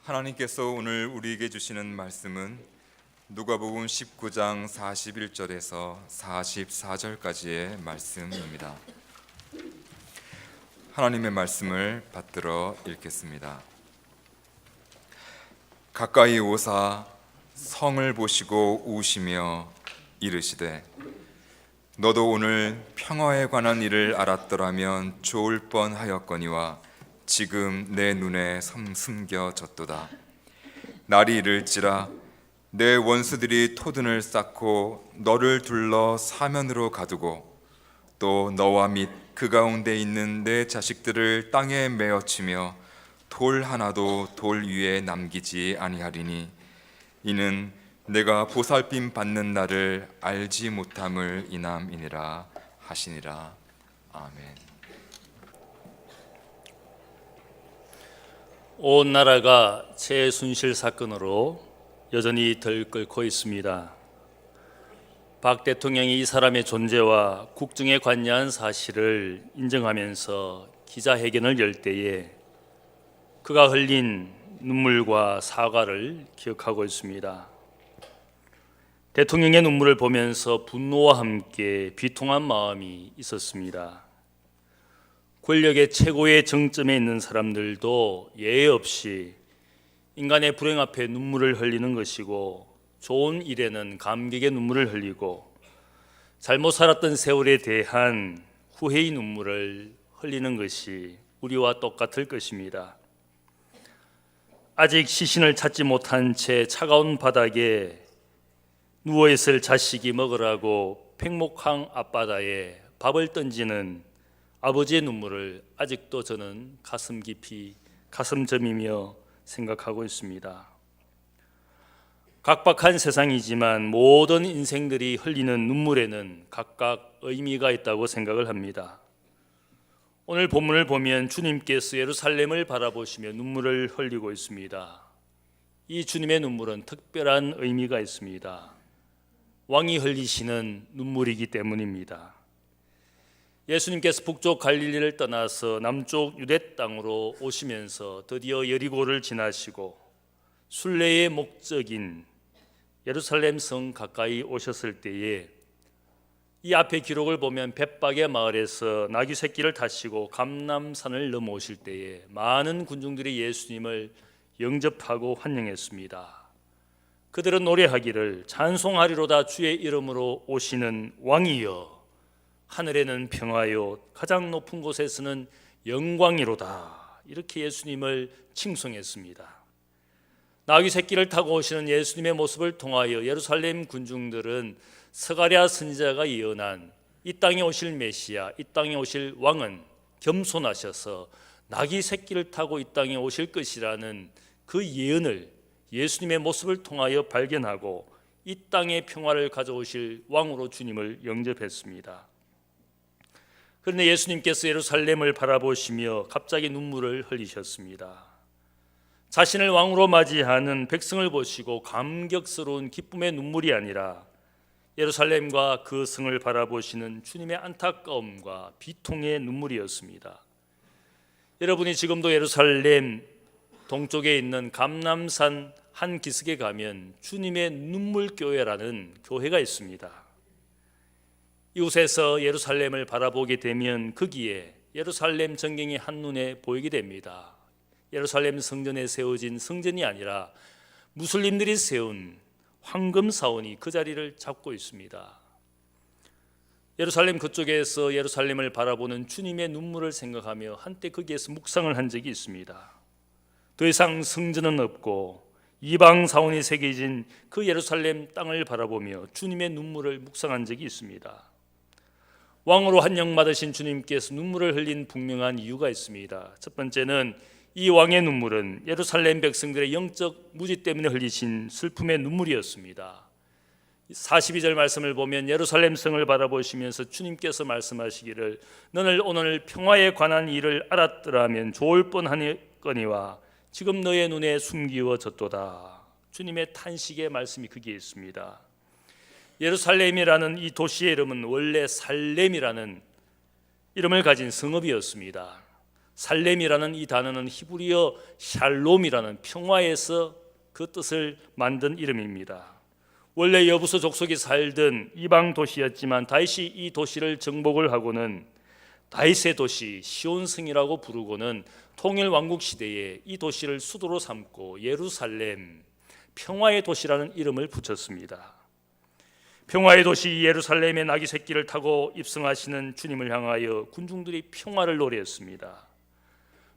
하나님께서 오늘 우리에게 주시는 말씀은 누가복음 19장 41절에서 44절까지의 말씀입니다. 하나님의 말씀을 받들어 읽겠습니다. 가까이 오사 성을 보시고 우시며 이르시되 너도 오늘 평화에 관한 일을 알았더라면 좋을 뻔하였거니와 지금 내 눈에 숨겨졌도다. 날이 이를지라 내 원수들이 토둔을 쌓고 너를 둘러 사면으로 가두고 또 너와 및 그 가운데 있는 내 자식들을 땅에 메어치며 돌 하나도 돌 위에 남기지 아니하리니 이는 내가 보살핌 받는 날을 알지 못함을 인함이니라 하시니라. 아멘. 온 나라가 최순실 사건으로 여전히 들끓고 있습니다. 박 대통령이 이 사람의 존재와 국정에 관여한 사실을 인정하면서 기자회견을 열 때에 그가 흘린 눈물과 사과를 기억하고 있습니다. 대통령의 눈물을 보면서 분노와 함께 비통한 마음이 있었습니다. 권력의 최고의 정점에 있는 사람들도 예외 없이 인간의 불행 앞에 눈물을 흘리는 것이고, 좋은 일에는 감격의 눈물을 흘리고 잘못 살았던 세월에 대한 후회의 눈물을 흘리는 것이 우리와 똑같을 것입니다. 아직 시신을 찾지 못한 채 차가운 바닥에 누워있을 자식이 먹으라고 팽목항 앞바다에 밥을 던지는 아버지의 눈물을 아직도 저는 가슴 깊이 가슴 저미며 생각하고 있습니다. 각박한 세상이지만 모든 인생들이 흘리는 눈물에는 각각 의미가 있다고 생각을 합니다. 오늘 본문을 보면 주님께서 예루살렘을 바라보시며 눈물을 흘리고 있습니다. 이 주님의 눈물은 특별한 의미가 있습니다. 왕이 흘리시는 눈물이기 때문입니다. 예수님께서 북쪽 갈릴리를 떠나서 남쪽 유대 땅으로 오시면서 드디어 여리고를 지나시고 순례의 목적인 예루살렘 성 가까이 오셨을 때에 이 앞에 기록을 보면 벳박의 마을에서 나귀 새끼를 타시고 감람산을 넘어오실 때에 많은 군중들이 예수님을 영접하고 환영했습니다. 그들은 노래하기를 찬송하리로다 주의 이름으로 오시는 왕이여, 하늘에는 평화요 가장 높은 곳에서는 영광이로다, 이렇게 예수님을 칭송했습니다. 나귀 새끼를 타고 오시는 예수님의 모습을 통하여 예루살렘 군중들은 스가랴 선지자가 예언한 이 땅에 오실 메시아, 이 땅에 오실 왕은 겸손하셔서 나귀 새끼를 타고 이 땅에 오실 것이라는 그 예언을 예수님의 모습을 통하여 발견하고 이 땅의 평화를 가져오실 왕으로 주님을 영접했습니다. 그런데 예수님께서 예루살렘을 바라보시며 갑자기 눈물을 흘리셨습니다. 자신을 왕으로 맞이하는 백성을 보시고 감격스러운 기쁨의 눈물이 아니라 예루살렘과 그 성을 바라보시는 주님의 안타까움과 비통의 눈물이었습니다. 여러분이 지금도 예루살렘 동쪽에 있는 감람산 한 기슭에 가면 주님의 눈물교회라는 교회가 있습니다. 이곳에서 예루살렘을 바라보게 되면 거기에 예루살렘 전경이 한눈에 보이게 됩니다. 예루살렘 성전에 세워진 성전이 아니라 무슬림들이 세운 황금 사원이 그 자리를 잡고 있습니다. 예루살렘 그쪽에서 예루살렘을 바라보는 주님의 눈물을 생각하며 한때 거기에서 묵상을 한 적이 있습니다. 더 이상 성전은 없고 이방 사원이 새겨진 그 예루살렘 땅을 바라보며 주님의 눈물을 묵상한 적이 있습니다. 왕으로 환영받으신 주님께서 눈물을 흘린 분명한 이유가 있습니다. 첫 번째는 이 왕의 눈물은 예루살렘 백성들의 영적 무지 때문에 흘리신 슬픔의 눈물이었습니다. 42절 말씀을 보면 예루살렘 성을 바라보시면서 주님께서 말씀하시기를 너는 오늘 평화에 관한 일을 알았더라면 좋을 뻔하거니와 지금 너의 눈에 숨기워졌도다. 주님의 탄식의 말씀이 거기에 있습니다. 예루살렘이라는 이 도시의 이름은 원래 살렘이라는 이름을 가진 성읍이었습니다. 살렘이라는 이 단어는 히브리어 샬롬이라는 평화에서 그 뜻을 만든 이름입니다. 원래 여부서 족속이 살던 이방 도시였지만 다윗이 이 도시를 정복을 하고는 다윗의 도시 시온성이라고 부르고는 통일 왕국 시대에 이 도시를 수도로 삼고 예루살렘 평화의 도시라는 이름을 붙였습니다. 평화의 도시 예루살렘의 나귀 새끼를 타고 입성하시는 주님을 향하여 군중들이 평화를 노래했습니다.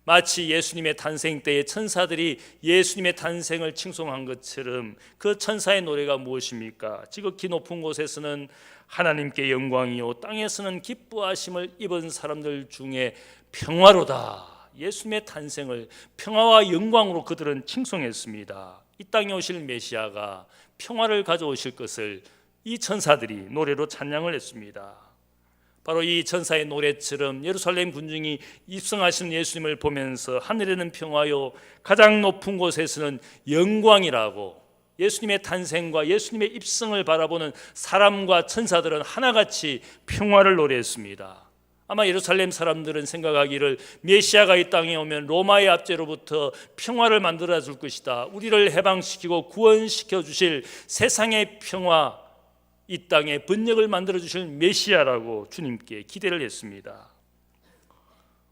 마치 예수님의 탄생 때에 천사들이 예수님의 탄생을 칭송한 것처럼 그 천사의 노래가 무엇입니까? 지극히 높은 곳에서는 하나님께 영광이요 땅에서는 기뻐하심을 입은 사람들 중에 평화로다. 예수님의 탄생을 평화와 영광으로 그들은 칭송했습니다. 이 땅에 오실 메시아가 평화를 가져오실 것을 이 천사들이 노래로 찬양을 했습니다. 바로 이 천사의 노래처럼 예루살렘 군중이 입성하신 예수님을 보면서 하늘에는 평화요 가장 높은 곳에서는 영광이라고 예수님의 탄생과 예수님의 입성을 바라보는 사람과 천사들은 하나같이 평화를 노래했습니다. 아마 예루살렘 사람들은 생각하기를 메시아가 이 땅에 오면 로마의 압제로부터 평화를 만들어 줄 것이다. 우리를 해방시키고 구원시켜 주실 세상의 평화, 이 땅에 번영을 만들어 주실 메시아라고 주님께 기대를 했습니다.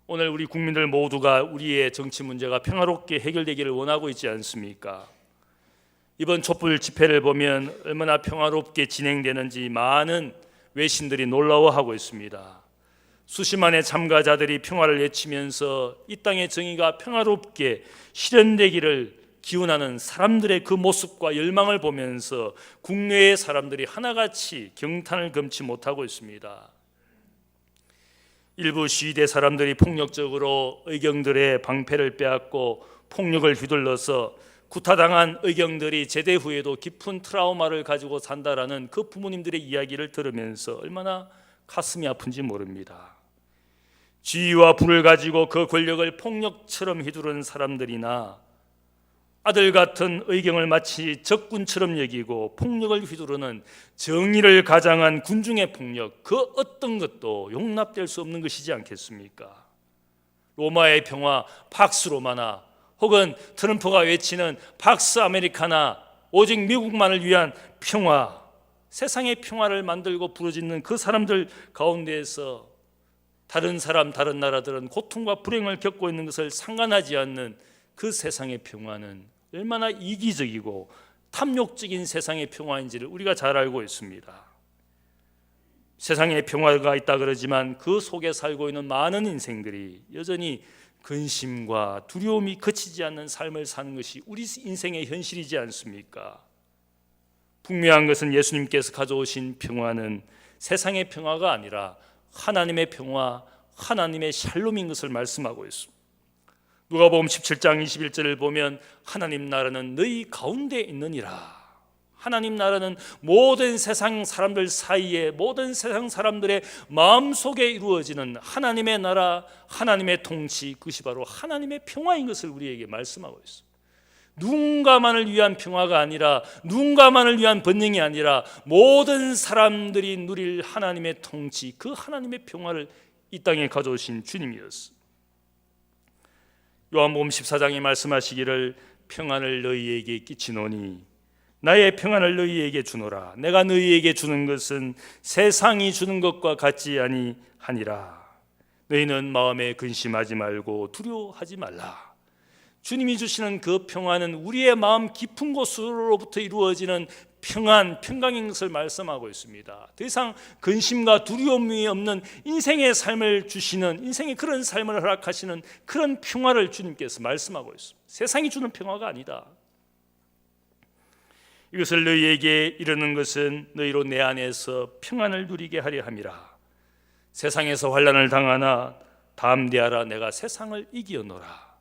오늘 우리 국민들 모두가 우리의 정치 문제가 평화롭게 해결되기를 원하고 있지 않습니까? 이번 촛불 집회를 보면 얼마나 평화롭게 진행되는지 많은 외신들이 놀라워하고 있습니다. 수십만의 참가자들이 평화를 외치면서 이 땅의 정의가 평화롭게 실현되기를 기원하는 사람들의 그 모습과 열망을 보면서 국내의 사람들이 하나같이 경탄을 금치 못하고 있습니다. 일부 시위대 사람들이 폭력적으로 의경들의 방패를 빼앗고 폭력을 휘둘러서 구타당한 의경들이 제대 후에도 깊은 트라우마를 가지고 산다라는 그 부모님들의 이야기를 들으면서 얼마나 가슴이 아픈지 모릅니다. 지위와 부를 가지고 그 권력을 폭력처럼 휘두른 사람들이나 아들 같은 의경을 마치 적군처럼 여기고 폭력을 휘두르는 정의를 가장한 군중의 폭력, 그 어떤 것도 용납될 수 없는 것이지 않겠습니까? 로마의 평화, 팍스 로마나 혹은 트럼프가 외치는 팍스 아메리카나, 오직 미국만을 위한 평화, 세상의 평화를 만들고 부르짖는 그 사람들 가운데에서 다른 사람, 다른 나라들은 고통과 불행을 겪고 있는 것을 상관하지 않는 그 세상의 평화는 얼마나 이기적이고 탐욕적인 세상의 평화인지를 우리가 잘 알고 있습니다. 세상에 평화가 있다 그러지만 그 속에 살고 있는 많은 인생들이 여전히 근심과 두려움이 그치지 않는 삶을 사는 것이 우리 인생의 현실이지 않습니까? 분명한 것은 예수님께서 가져오신 평화는 세상의 평화가 아니라 하나님의 평화, 하나님의 샬롬인 것을 말씀하고 있습니다. 누가복음 17장 21절을 보면 하나님 나라는 너희 가운데 있느니라. 하나님 나라는 모든 세상 사람들 사이에, 모든 세상 사람들의 마음속에 이루어지는 하나님의 나라, 하나님의 통치, 그것이 바로 하나님의 평화인 것을 우리에게 말씀하고 있습니다. 누군가만을 위한 평화가 아니라, 누군가만을 위한 번영이 아니라 모든 사람들이 누릴 하나님의 통치, 그 하나님의 평화를 이 땅에 가져오신 주님이었습니다. 요한복음 14장에 말씀하시기를 평안을 너희에게 끼치노니 나의 평안을 너희에게 주노라. 내가 너희에게 주는 것은 세상이 주는 것과 같지 아니하니라. 너희는 마음에 근심하지 말고 두려워하지 말라. 주님이 주시는 그 평안은 우리의 마음 깊은 곳으로부터 이루어지는 평안, 평강인 것을 말씀하고 있습니다. 더 이상 근심과 두려움이 없는 인생의 삶을 주시는, 인생의 그런 삶을 허락하시는 그런 평화를 주님께서 말씀하고 있습니다. 세상이 주는 평화가 아니다. 이것을 너희에게 이르는 것은 너희로 내 안에서 평안을 누리게 하려 함이라. 세상에서 환난을 당하나 담대하라. 내가 세상을 이기었노라.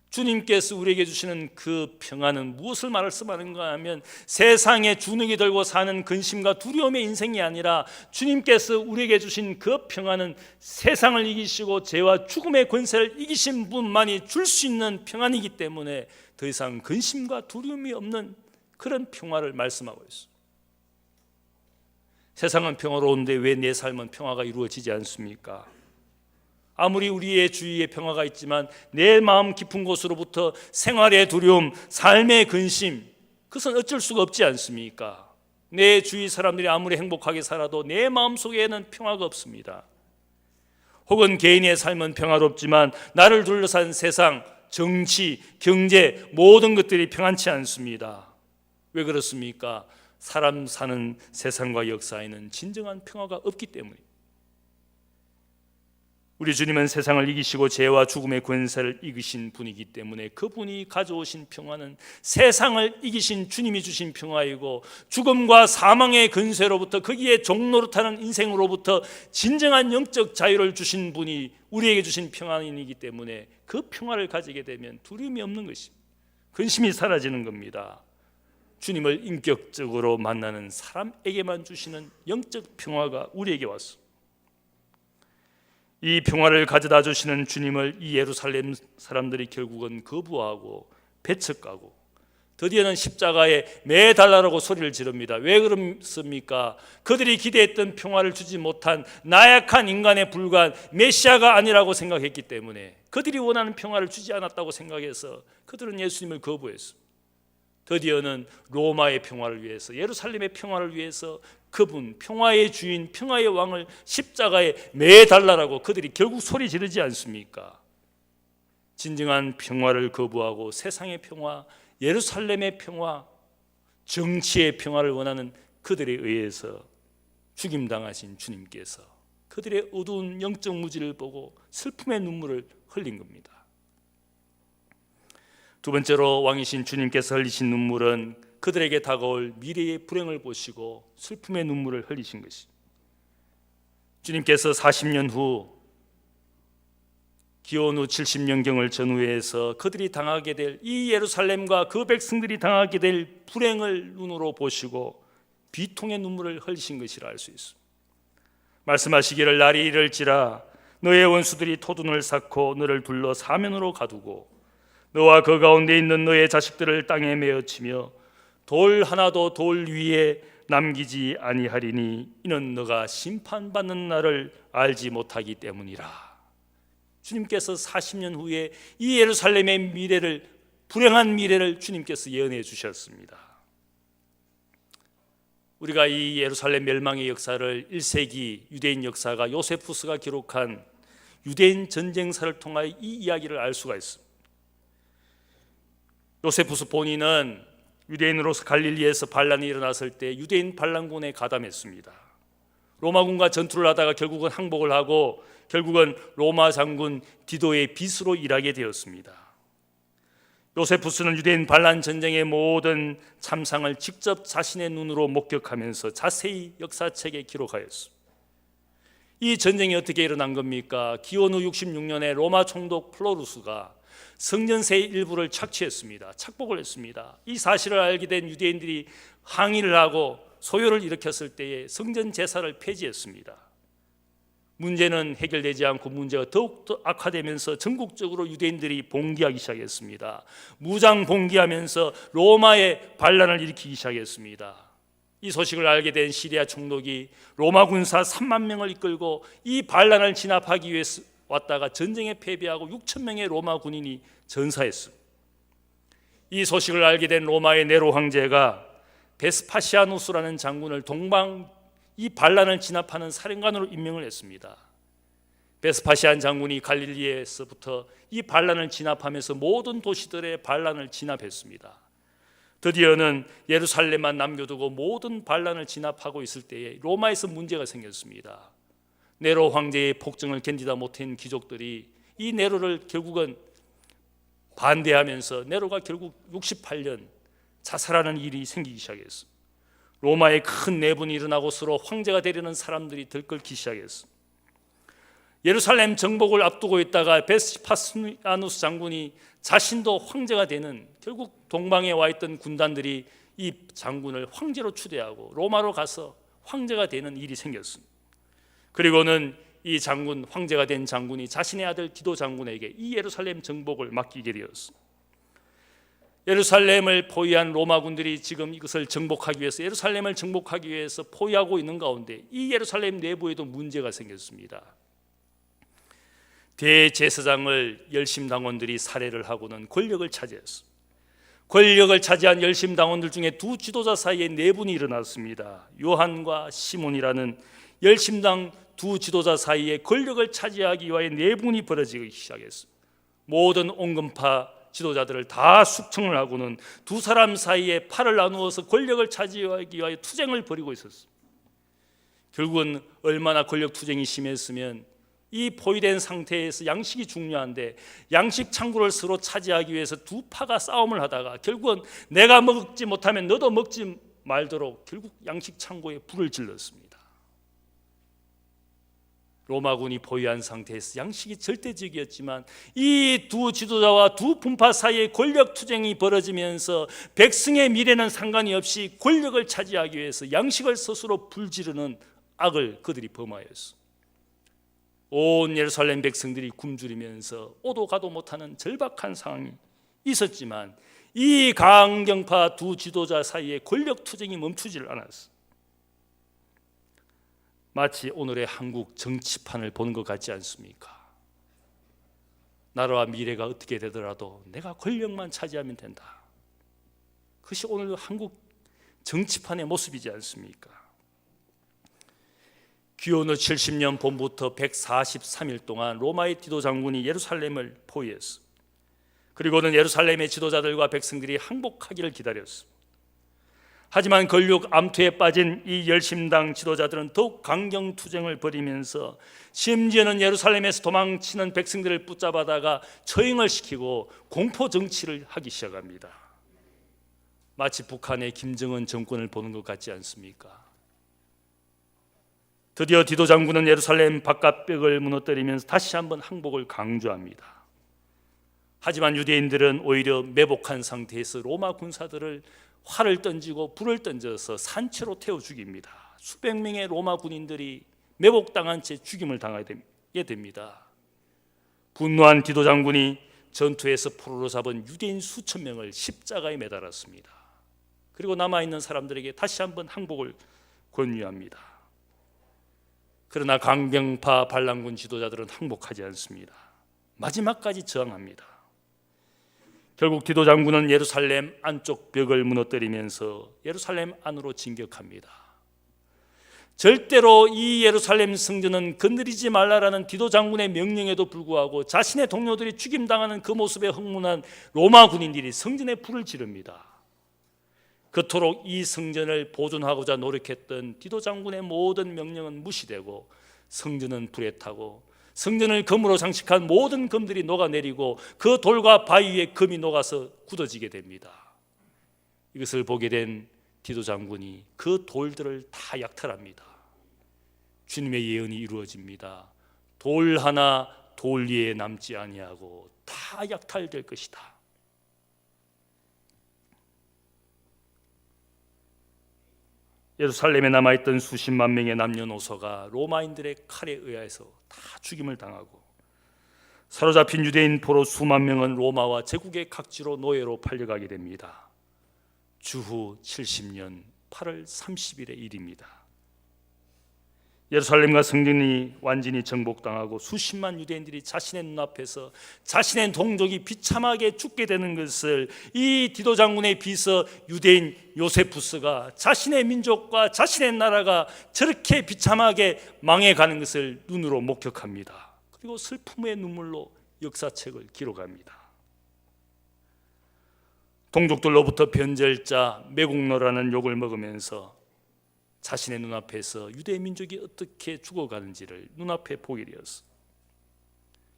주님께서 우리에게 주시는 그 평안은 무엇을 말씀하는가 하면 세상에 주눅이 들고 사는 근심과 두려움의 인생이 아니라 주님께서 우리에게 주신 그 평안은 세상을 이기시고 죄와 죽음의 권세를 이기신 분만이 줄 수 있는 평안이기 때문에 더 이상 근심과 두려움이 없는 그런 평화를 말씀하고 있습니다. 세상은 평화로운데 왜 내 삶은 평화가 이루어지지 않습니까? 아무리 우리의 주위에 평화가 있지만 내 마음 깊은 곳으로부터 생활의 두려움, 삶의 근심, 그것은 어쩔 수가 없지 않습니까? 내 주위 사람들이 아무리 행복하게 살아도 내 마음속에는 평화가 없습니다. 혹은 개인의 삶은 평화롭지만 나를 둘러싼 세상, 정치, 경제 모든 것들이 평안치 않습니다. 왜 그렇습니까? 사람 사는 세상과 역사에는 진정한 평화가 없기 때문입니다. 우리 주님은 세상을 이기시고 죄와 죽음의 권세를 이기신 분이기 때문에 그분이 가져오신 평화는 세상을 이기신 주님이 주신 평화이고, 죽음과 사망의 근세로부터 거기에 종노릇하는 인생으로부터 진정한 영적 자유를 주신 분이 우리에게 주신 평안이기 때문에 그 평화를 가지게 되면 두려움이 없는 것입니다. 근심이 사라지는 겁니다. 주님을 인격적으로 만나는 사람에게만 주시는 영적 평화가 우리에게 왔습니다. 이 평화를 가져다 주시는 주님을 이 예루살렘 사람들이 결국은 거부하고 배척하고 드디어는 십자가에 매달라라고 소리를 지릅니다. 왜 그렇습니까? 그들이 기대했던 평화를 주지 못한 나약한 인간에 불과한 메시아가 아니라고 생각했기 때문에, 그들이 원하는 평화를 주지 않았다고 생각해서 그들은 예수님을 거부했습니다. 드디어는 로마의 평화를 위해서, 예루살렘의 평화를 위해서 그분 평화의 주인, 평화의 왕을 십자가에 매달라라고 그들이 결국 소리 지르지 않습니까? 진정한 평화를 거부하고 세상의 평화, 예루살렘의 평화, 정치의 평화를 원하는 그들에 의해서 죽임당하신 주님께서 그들의 어두운 영적 무지를 보고 슬픔의 눈물을 흘린 겁니다. 두 번째로 왕이신 주님께서 흘리신 눈물은 그들에게 다가올 미래의 불행을 보시고 슬픔의 눈물을 흘리신 것입니다. 주님께서 40년 후 기원 후 70년경을 전후해서 그들이 당하게 될 이 예루살렘과 그 백성들이 당하게 될 불행을 눈으로 보시고 비통의 눈물을 흘리신 것이라 할 수 있습니다. 말씀하시기를 날이 이를지라 너의 원수들이 토둔을 쌓고 너를 둘러 사면으로 가두고 너와 그 가운데 있는 너의 자식들을 땅에 메어치며 돌 하나도 돌 위에 남기지 아니하리니 이는 너가 심판받는 날을 알지 못하기 때문이라. 주님께서 40년 후에 이 예루살렘의 미래를, 불행한 미래를 주님께서 예언해 주셨습니다. 우리가 이 예루살렘 멸망의 역사를 1세기 유대인 역사가 요세푸스가 기록한 유대인 전쟁사를 통하여 이 이야기를 알 수가 있습니다. 요세푸스 본인은 유대인으로서 갈릴리에서 반란이 일어났을 때 유대인 반란군에 가담했습니다. 로마군과 전투를 하다가 결국은 항복을 하고 결국은 로마 장군 디도의 빗으로 일하게 되었습니다. 요세푸스는 유대인 반란 전쟁의 모든 참상을 직접 자신의 눈으로 목격하면서 자세히 역사책에 기록하였습니다. 이 전쟁이 어떻게 일어난 겁니까? 기원 후 66년에 로마 총독 플로루스가 성전세의 일부를 착취했습니다. 착복을 했습니다. 이 사실을 알게 된 유대인들이 항의를 하고 소요를 일으켰을 때에 성전 제사를 폐지했습니다. 문제는 해결되지 않고 문제가 더욱더 악화되면서 전국적으로 유대인들이 봉기하기 시작했습니다. 무장 봉기하면서 로마의 반란을 일으키기 시작했습니다. 이 소식을 알게 된 시리아 총독이 로마 군사 3만 명을 이끌고 이 반란을 진압하기 위해서 왔다가 전쟁에 패배하고 6천 명의 로마 군인이 전사했습니다. 이 소식을 알게 된 로마의 네로 황제가 베스파시아누스라는 장군을 동방 이 반란을 진압하는 사령관으로 임명을 했습니다. 베스파시안 장군이 갈릴리에서부터 이 반란을 진압하면서 모든 도시들의 반란을 진압했습니다. 드디어는 예루살렘만 남겨두고 모든 반란을 진압하고 있을 때에 로마에서 문제가 생겼습니다. 네로 황제의 폭정을 견디다 못한 귀족들이 이 네로를 결국은 반대하면서 네로가 결국 68년 자살하는 일이 생기기 시작했습니다. 로마에 큰 내분이 일어나고 서로 황제가 되려는 사람들이 들끓기 시작했습니다. 예루살렘 정복을 앞두고 있다가 베스파시아누스 장군이 자신도 황제가 되는, 결국 동방에 와 있던 군단들이 이 장군을 황제로 추대하고 로마로 가서 황제가 되는 일이 생겼습니다. 그리고는 이 장군, 황제가 된 장군이 자신의 아들 디도 장군에게 이 예루살렘 정복을 맡기게 되었습니다. 예루살렘을 포위한 로마군들이 지금 이것을 정복하기 위해서, 예루살렘을 정복하기 위해서 포위하고 있는 가운데 이 예루살렘 내부에도 문제가 생겼습니다. 대제사장을 열심당원들이 살해를 하고는 권력을 차지했습니다. 권력을 차지한 열심당원들 중에 두 지도자 사이에 내분이 일어났습니다. 요한과 시몬이라는 열심당 두 지도자 사이에 권력을 차지하기 위하여 내분이 벌어지기 시작했습니다. 모든 온건파 지도자들을 다 숙청을 하고는 두 사람 사이에 팔을 나누어서 권력을 차지하기 위하여 투쟁을 벌이고 있었습니다. 결국은 얼마나 권력 투쟁이 심했으면 이 포위된 상태에서 양식이 중요한데 양식 창고를 서로 차지하기 위해서 두 파가 싸움을 하다가 결국은 내가 먹지 못하면 너도 먹지 말도록 결국 양식 창고에 불을 질렀습니다. 로마군이 포위한 상태에서 양식이 절대적이었지만 이 두 지도자와 두 분파 사이에 권력 투쟁이 벌어지면서 백성의 미래는 상관이 없이 권력을 차지하기 위해서 양식을 스스로 불지르는 악을 그들이 범하였습니다. 온 예루살렘 백성들이 굶주리면서 오도 가도 못하는 절박한 상황이 있었지만 이 강경파 두 지도자 사이에 권력 투쟁이 멈추질 않았어. 마치 오늘의 한국 정치판을 보는 것 같지 않습니까? 나라와 미래가 어떻게 되더라도 내가 권력만 차지하면 된다. 그것이 오늘 한국 정치판의 모습이지 않습니까? 기원후 70년 봄부터 143일 동안 로마의 디도 장군이 예루살렘을 포위했습니다. 그리고는 예루살렘의 지도자들과 백성들이 항복하기를 기다렸습니다. 하지만 권력 암투에 빠진 이 열심당 지도자들은 더욱 강경 투쟁을 벌이면서 심지어는 예루살렘에서 도망치는 백성들을 붙잡아다가 처형을 시키고 공포 정치를 하기 시작합니다. 마치 북한의 김정은 정권을 보는 것 같지 않습니까? 드디어 디도 장군은 예루살렘 바깥벽을 무너뜨리면서 다시 한번 항복을 강조합니다. 하지만 유대인들은 오히려 매복한 상태에서 로마 군사들을 활을 던지고 불을 던져서 산채로 태워 죽입니다. 수백 명의 로마 군인들이 매복당한 채 죽임을 당하게 됩니다. 분노한 디도 장군이 전투에서 포로로 잡은 유대인 수천 명을 십자가에 매달았습니다. 그리고 남아있는 사람들에게 다시 한번 항복을 권유합니다. 그러나 강경파 반란군 지도자들은 항복하지 않습니다. 마지막까지 저항합니다. 결국 디도 장군은 예루살렘 안쪽 벽을 무너뜨리면서 예루살렘 안으로 진격합니다. 절대로 이 예루살렘 성전은 건드리지 말라라는 디도 장군의 명령에도 불구하고 자신의 동료들이 죽임당하는 그 모습에 흥분한 로마 군인들이 성전에 불을 지릅니다. 그토록 이 성전을 보존하고자 노력했던 디도 장군의 모든 명령은 무시되고 성전은 불에 타고 성전을 금으로 장식한 모든 금들이 녹아내리고 그 돌과 바위 위에 금이 녹아서 굳어지게 됩니다. 이것을 보게 된 디도 장군이 그 돌들을 다 약탈합니다. 주님의 예언이 이루어집니다. 돌 하나 돌 위에 남지 아니하고 다 약탈될 것이다. 예루살렘에 남아있던 수십만 명의 남녀노소가 로마인들의 칼에 의해서 다 죽임을 당하고 사로잡힌 유대인 포로 수만 명은 로마와 제국의 각지로 노예로 팔려가게 됩니다. 주후 70년 8월 30일의 일입니다. 예루살렘과 성전이 완전히 정복당하고 수십만 유대인들이 자신의 눈앞에서 자신의 동족이 비참하게 죽게 되는 것을 이 디도 장군의 비서 유대인 요세푸스가 자신의 민족과 자신의 나라가 저렇게 비참하게 망해가는 것을 눈으로 목격합니다. 그리고 슬픔의 눈물로 역사책을 기록합니다. 동족들로부터 변절자, 매국노라는 욕을 먹으면서 자신의 눈앞에서 유대 민족이 어떻게 죽어가는지를 눈앞에 보게 되었어.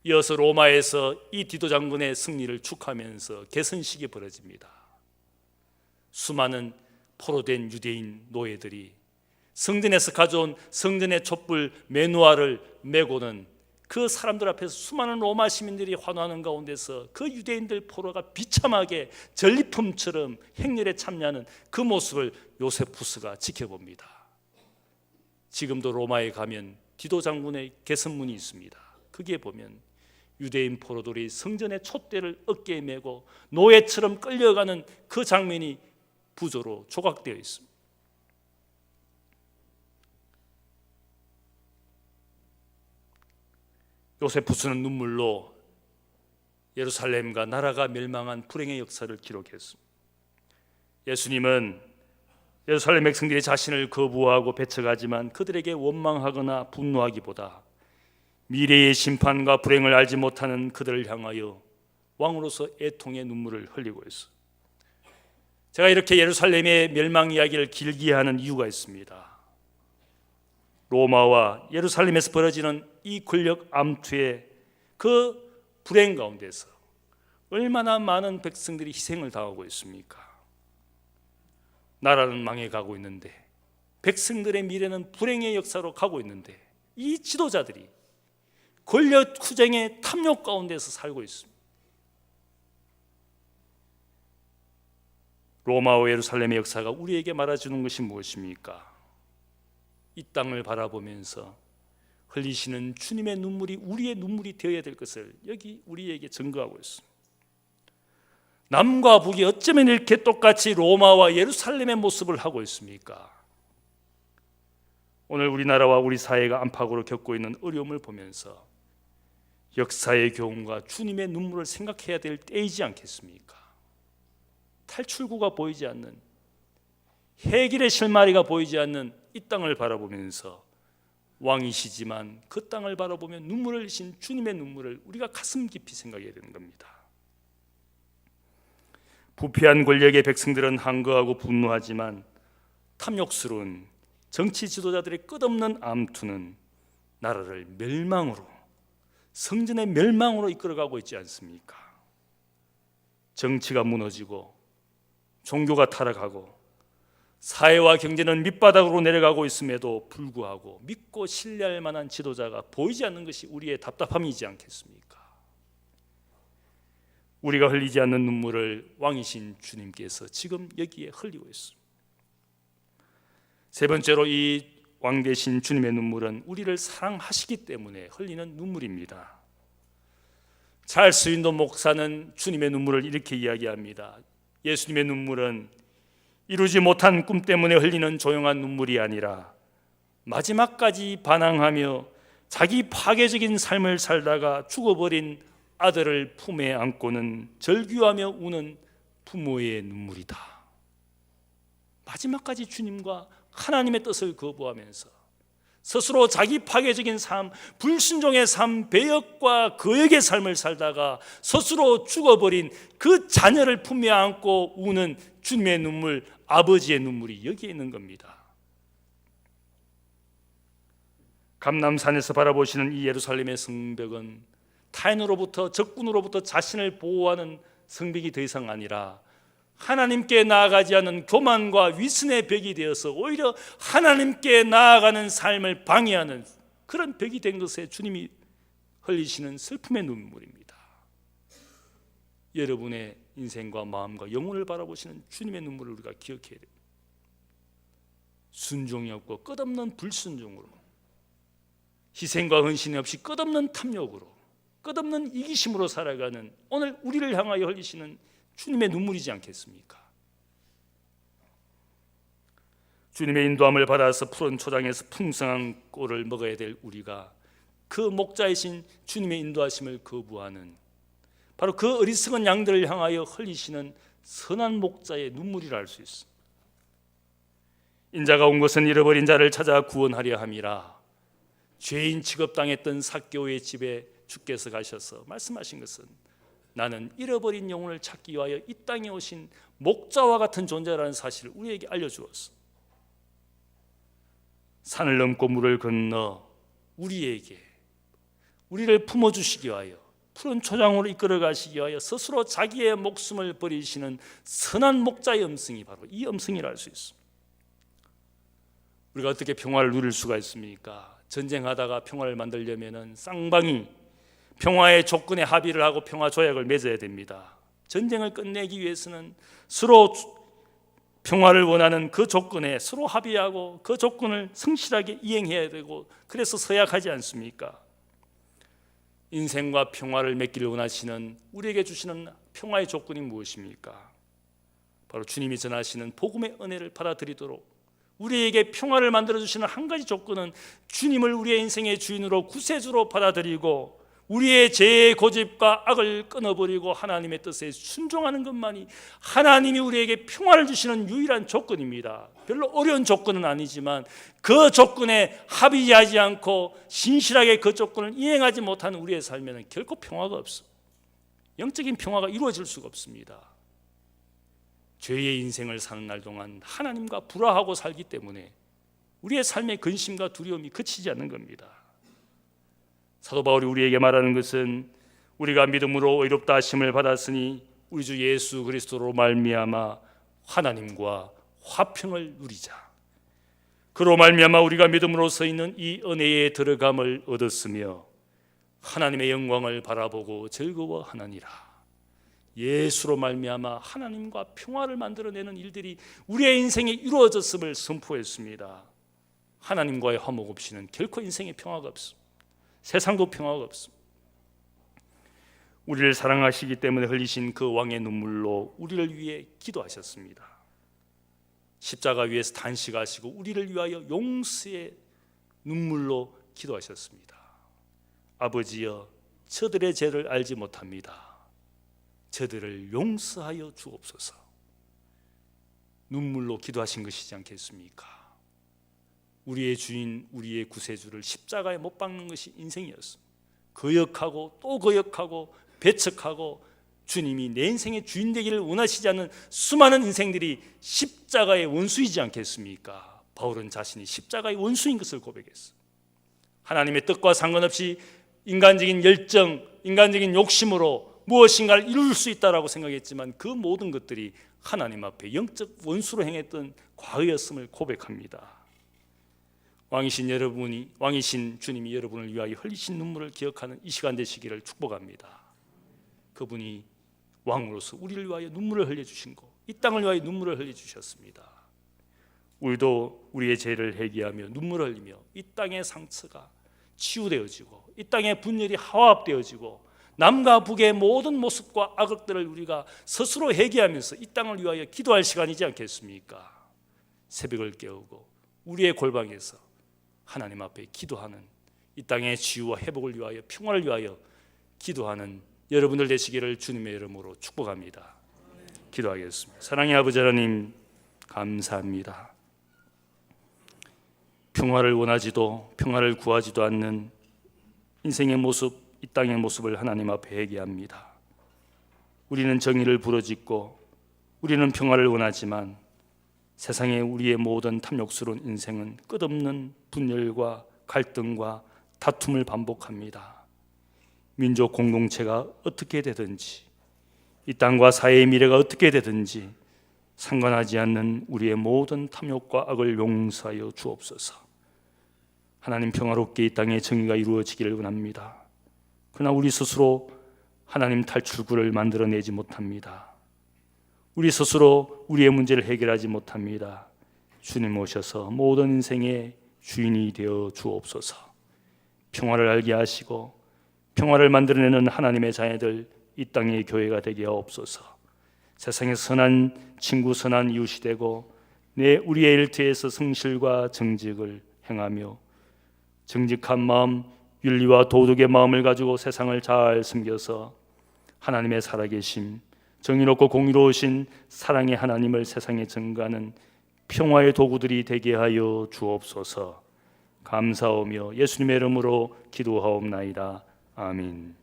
이어서 로마에서 이 디도 장군의 승리를 축하하면서 개선식이 벌어집니다. 수많은 포로된 유대인 노예들이 성전에서 가져온 성전의 촛불 메누아를 메고는 그 사람들 앞에서 수많은 로마 시민들이 환호하는 가운데서 그 유대인들 포로가 비참하게 전리품처럼 행렬에 참여하는 그 모습을 요세푸스가 지켜봅니다. 지금도 로마에 가면 디도 장군의 개선문이 있습니다. 거기에 보면 유대인 포로들이 성전의 촛대를 어깨에 메고 노예처럼 끌려가는 그 장면이 부조로 조각되어 있습니다. 요세푸스는 눈물로 예루살렘과 나라가 멸망한 불행의 역사를 기록했습니다. 예수님은 예루살렘 백성들이 자신을 거부하고 배척하지만 그들에게 원망하거나 분노하기보다 미래의 심판과 불행을 알지 못하는 그들을 향하여 왕으로서 애통의 눈물을 흘리고 있어요. 제가 이렇게 예루살렘의 멸망 이야기를 길게 하는 이유가 있습니다. 로마와 예루살렘에서 벌어지는 이 권력 암투의 그 불행 가운데서 얼마나 많은 백성들이 희생을 당하고 있습니까? 나라는 망해가고 있는데, 백성들의 미래는 불행의 역사로 가고 있는데, 이 지도자들이 권력 투쟁의 탐욕 가운데서 살고 있습니다. 로마와 예루살렘의 역사가 우리에게 말해주는 것이 무엇입니까? 이 땅을 바라보면서 흘리시는 주님의 눈물이 우리의 눈물이 되어야 될 것을 여기 우리에게 증거하고 있습니다. 남과 북이 어쩌면 이렇게 똑같이 로마와 예루살렘의 모습을 하고 있습니까? 오늘 우리나라와 우리 사회가 안팎으로 겪고 있는 어려움을 보면서 역사의 교훈과 주님의 눈물을 생각해야 될 때이지 않겠습니까? 탈출구가 보이지 않는, 해결의 실마리가 보이지 않는 이 땅을 바라보면서 왕이시지만 그 땅을 바라보며 눈물을 흘리신 주님의 눈물을 우리가 가슴 깊이 생각해야 되는 겁니다. 부패한 권력의 백성들은 한거하고 분노하지만 탐욕스러운 정치 지도자들의 끝없는 암투는 나라를 멸망으로, 성전의 멸망으로 이끌어가고 있지 않습니까? 정치가 무너지고 종교가 타락하고 사회와 경제는 밑바닥으로 내려가고 있음에도 불구하고 믿고 신뢰할 만한 지도자가 보이지 않는 것이 우리의 답답함이지 않겠습니까? 우리가 흘리지 않는 눈물을 왕이신 주님께서 지금 여기에 흘리고 있습니다. 세 번째로 이 왕 되신 주님의 눈물은 우리를 사랑하시기 때문에 흘리는 눈물입니다. 찰스 윈도 목사는 주님의 눈물을 이렇게 이야기합니다. 예수님의 눈물은 이루지 못한 꿈 때문에 흘리는 조용한 눈물이 아니라 마지막까지 반항하며 자기 파괴적인 삶을 살다가 죽어버린 아들을 품에 안고는 절규하며 우는 부모의 눈물이다. 마지막까지 주님과 하나님의 뜻을 거부하면서 스스로 자기 파괴적인 삶, 불순종의 삶, 배역과 거역의 삶을 살다가 스스로 죽어버린 그 자녀를 품에 안고 우는 주님의 눈물, 아버지의 눈물이 여기에 있는 겁니다. 감람산에서 바라보시는 이 예루살렘의 성벽은 타인으로부터, 적군으로부터 자신을 보호하는 성벽이 더 이상 아니라 하나님께 나아가지 않는 교만과 위선의 벽이 되어서 오히려 하나님께 나아가는 삶을 방해하는 그런 벽이 된 것에 주님이 흘리시는 슬픔의 눈물입니다. 여러분의 인생과 마음과 영혼을 바라보시는 주님의 눈물을 우리가 기억해야 됩니다. 순종이 없고 끝없는 불순종으로, 희생과 헌신이 없이 끝없는 탐욕으로, 끝없는 이기심으로 살아가는 오늘 우리를 향하여 흘리시는 주님의 눈물이지 않겠습니까? 주님의 인도함을 받아서 푸른 초장에서 풍성한 꼴을 먹어야 될 우리가 그 목자이신 주님의 인도하심을 거부하는 바로 그 어리석은 양들을 향하여 흘리시는 선한 목자의 눈물이라 할 수 있습니다. 인자가 온 것은 잃어버린 자를 찾아 구원하려 함이라. 죄인 취급당했던 삭개오의 집에 주께서 가셔서 말씀하신 것은 나는 잃어버린 영혼을 찾기 위하여 이 땅에 오신 목자와 같은 존재라는 사실을 우리에게 알려주었어. 산을 넘고 물을 건너 우리를 품어주시기 위하여 푸른 초장으로 이끌어 가시기 위하여 스스로 자기의 목숨을 버리시는 선한 목자의 음성이 바로 이 음성이라 할 수 있습니다. 우리가 어떻게 평화를 누릴 수가 있습니까? 전쟁하다가 평화를 만들려면 쌍방이 평화의 조건에 합의를 하고 평화 조약을 맺어야 됩니다. 전쟁을 끝내기 위해서는 서로 평화를 원하는 그 조건에 서로 합의하고 그 조건을 성실하게 이행해야 되고, 그래서 서약하지 않습니까? 인생과 평화를 맺기를 원하시는 우리에게 주시는 평화의 조건이 무엇입니까? 바로 주님이 전하시는 복음의 은혜를 받아들이도록 우리에게 평화를 만들어주시는 한 가지 조건은 주님을 우리의 인생의 주인으로 구세주로 받아들이고 우리의 죄의 고집과 악을 끊어버리고 하나님의 뜻에 순종하는 것만이 하나님이 우리에게 평화를 주시는 유일한 조건입니다. 별로 어려운 조건은 아니지만 그 조건에 합의하지 않고 신실하게 그 조건을 이행하지 못하는 우리의 삶에는 결코 평화가 없어. 영적인 평화가 이루어질 수가 없습니다. 죄의 인생을 사는 날 동안 하나님과 불화하고 살기 때문에 우리의 삶의 근심과 두려움이 그치지 않는 겁니다. 사도 바울이 우리에게 말하는 것은 우리가 믿음으로 의롭다 하심을 받았으니 우리 주 예수 그리스도로 말미암아 하나님과 화평을 누리자. 그로 말미암아 우리가 믿음으로서 있는 이 은혜에 들어감을 얻었으며 하나님의 영광을 바라보고 즐거워하느니라. 예수로 말미암아 하나님과 평화를 만들어내는 일들이 우리의 인생에 이루어졌음을 선포했습니다. 하나님과의 화목 없이는 결코 인생에 평화가 없습니다. 세상도 평화가 없습니다. 우리를 사랑하시기 때문에 흘리신 그 왕의 눈물로 우리를 위해 기도하셨습니다. 십자가 위에서 단식하시고 우리를 위하여 용서의 눈물로 기도하셨습니다. 아버지여, 저들의 죄를 알지 못합니다. 저들을 용서하여 주옵소서. 눈물로 기도하신 것이지 않겠습니까? 우리의 주인, 우리의 구세주를 십자가에 못 박는 것이 인생이었습니다. 거역하고 또 거역하고 배척하고 주님이 내 인생의 주인 되기를 원하시지 않는 수많은 인생들이 십자가의 원수이지 않겠습니까? 바울은 자신이 십자가의 원수인 것을 고백했어요. 하나님의 뜻과 상관없이 인간적인 열정, 인간적인 욕심으로 무엇인가를 이룰 수 있다라고 생각했지만 그 모든 것들이 하나님 앞에 영적 원수로 행했던 과거였음을 고백합니다. 왕이신 주님이 여러분을 위하여 흘리신 눈물을 기억하는 이 시간 되시기를 축복합니다. 그분이 왕으로서 우리를 위하여 눈물을 흘려주신 것, 이 땅을 위하여 눈물을 흘려주셨습니다. 우리도 우리의 죄를 회개하며 눈물을 흘리며 이 땅의 상처가 치유되어지고 이 땅의 분열이 화합되어지고 남과 북의 모든 모습과 악업들을 우리가 스스로 회개하면서 이 땅을 위하여 기도할 시간이지 않겠습니까? 새벽을 깨우고 우리의 골방에서 하나님 앞에 기도하는, 이 땅의 치유와 회복을 위하여 평화를 위하여 기도하는 여러분들 되시기를 주님의 이름으로 축복합니다. 기도하겠습니다. 사랑의 아버지 하나님, 감사합니다. 평화를 원하지도 평화를 구하지도 않는 인생의 모습, 이 땅의 모습을 하나님 앞에 회개합니다. 우리는 정의를 부르짖고 우리는 평화를 원하지만 세상에 우리의 모든 탐욕스러운 인생은 끝없는 분열과 갈등과 다툼을 반복합니다. 민족 공동체가 어떻게 되든지, 이 땅과 사회의 미래가 어떻게 되든지 상관하지 않는 우리의 모든 탐욕과 악을 용서하여 주옵소서. 하나님, 평화롭게 이 땅에 정의가 이루어지기를 원합니다. 그러나 우리 스스로 하나님 탈출구를 만들어내지 못합니다. 우리 스스로 우리의 문제를 해결하지 못합니다. 주님 오셔서 모든 인생의 주인이 되어 주옵소서. 평화를 알게 하시고 평화를 만들어내는 하나님의 자녀들, 이 땅의 교회가 되게 하옵소서. 세상에 선한 친구, 선한 이웃이 되고 우리의 일터에서 성실과 정직을 행하며 정직한 마음, 윤리와 도덕의 마음을 가지고 세상을 잘 섬겨서 하나님의 살아계심, 정의롭고 공의로우신 사랑의 하나님을 세상에 전가하는 평화의 도구들이 되게 하여 주옵소서. 감사하며 예수님의 이름으로 기도하옵나이다. 아멘.